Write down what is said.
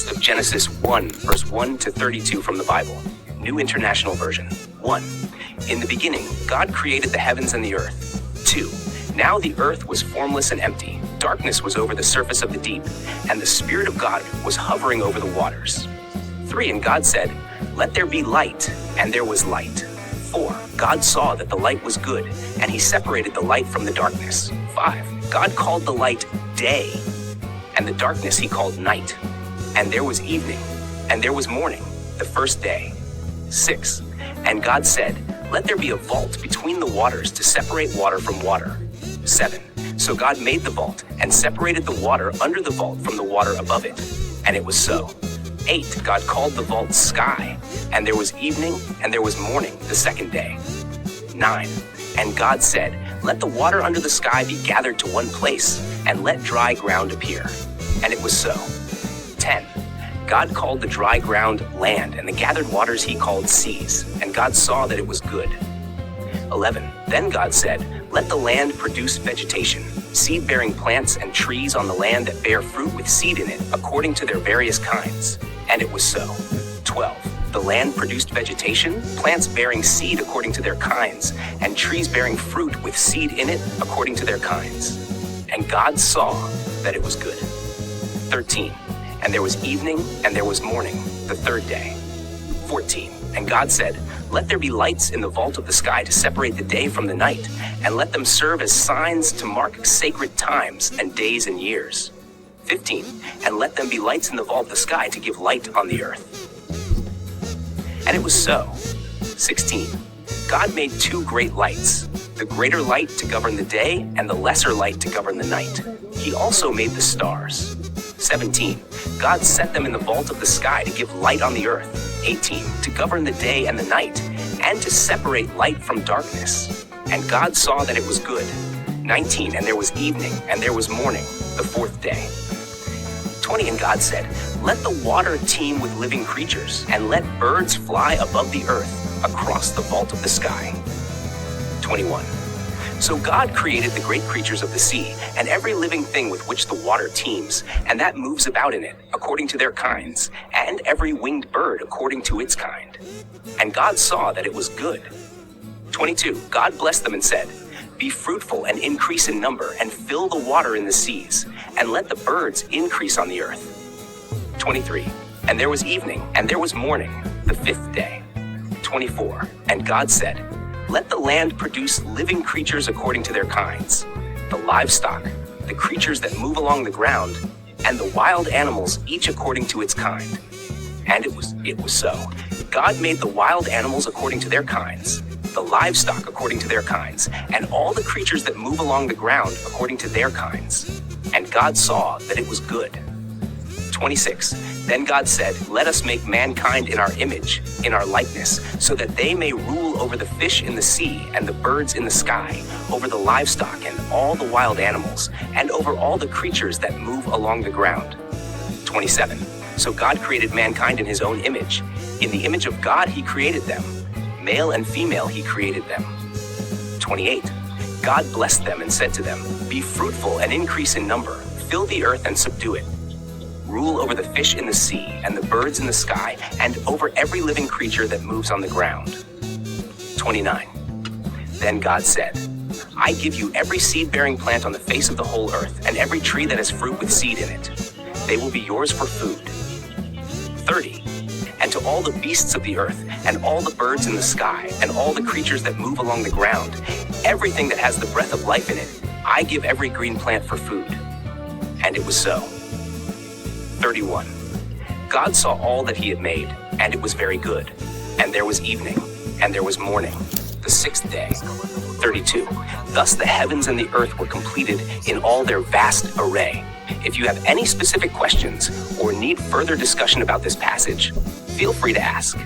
text of Genesis 1, verse 1 to 32 from the Bible, New International Version. 1. In the beginning, God created the heavens and the earth. 2. Now the earth was formless and empty. Darkness was over the surface of the deep, and the Spirit of God was hovering over the waters. 3. And God said, "Let there be light," and there was light. 4. God saw that the light was good, and he separated the light from the darkness. 5. God called the light day, and the darkness he called night. And there was evening, and there was morning, the first day. 6. And God said, "Let there be a vault between the waters to separate water from water." 7. So God made the vault and separated the water under the vault from the water above it. And it was so. 8. God called the vault sky, and there was evening, and there was morning, the second day. 9. And God said, "Let the water under the sky be gathered to one place, and let dry ground appear." And it was so. 10. God called the dry ground land, and the gathered waters he called seas. And God saw that it was good. 11. Then God said, "Let the land produce vegetation, seed-bearing plants and trees on the land that bear fruit with seed in it, according to their various kinds." And it was so. 12. The land produced vegetation, plants bearing seed according to their kinds, and trees bearing fruit with seed in it according to their kinds. And God saw that it was good. 13. And there was evening, and there was morning, the third day. 14. And God said, "Let there be lights in the vault of the sky to separate the day from the night, and let them serve as signs to mark sacred times and days and years." 15. And let them be lights in the vault of the sky to give light on the earth. And it was so. 16. God made two great lights, the greater light to govern the day and the lesser light to govern the night. He also made the stars. 17. God set them in the vault of the sky to give light on the earth. 18. To govern the day and the night, and to separate light from darkness. And God saw that it was good. 19. And there was evening, and there was morning, the fourth day. 20. And God said, "Let the water teem with living creatures, and let birds fly above the earth across the vault of the sky." 21. So God created the great creatures of the sea, and every living thing with which the water teems, and that moves about in it, according to their kinds, and every winged bird according to its kind. And God saw that it was good. 22. God blessed them and said, "Be fruitful and increase in number, and fill the water in the seas, and let the birds increase on the earth." 23. And there was evening, and there was morning, the fifth day. 24. And God said, "Let the land produce living creatures according to their kinds, the livestock, the creatures that move along the ground, and the wild animals, each according to its kind." And it was so. God made the wild animals according to their kinds, the livestock according to their kinds, and all the creatures that move along the ground according to their kinds. And God saw that it was good. 26. Then God said, "Let us make mankind in our image, in our likeness, so that they may rule over the fish in the sea and the birds in the sky, over the livestock and all the wild animals, and over all the creatures that move along the ground." 27. So God created mankind in his own image. In the image of God he created them. Male and female he created them. 28. God blessed them and said to them, "Be fruitful and increase in number, fill the earth and subdue it. Rule over the fish in the sea and the birds in the sky, and over every living creature that moves on the ground." 29. Then God said, "I give you every seed-bearing plant on the face of the whole earth, and every tree that has fruit with seed in it. They will be yours for food." 30. And to all the beasts of the earth, and all the birds in the sky, and all the creatures that move along the ground, everything that has the breath of life in it, I give every green plant for food. And it was so. 31. God saw all that he had made, and it was very good. And there was evening, and there was morning, the sixth day. 32. Thus the heavens and the earth were completed in all their vast array. If you have any specific questions or need further discussion about this passage, feel free to ask.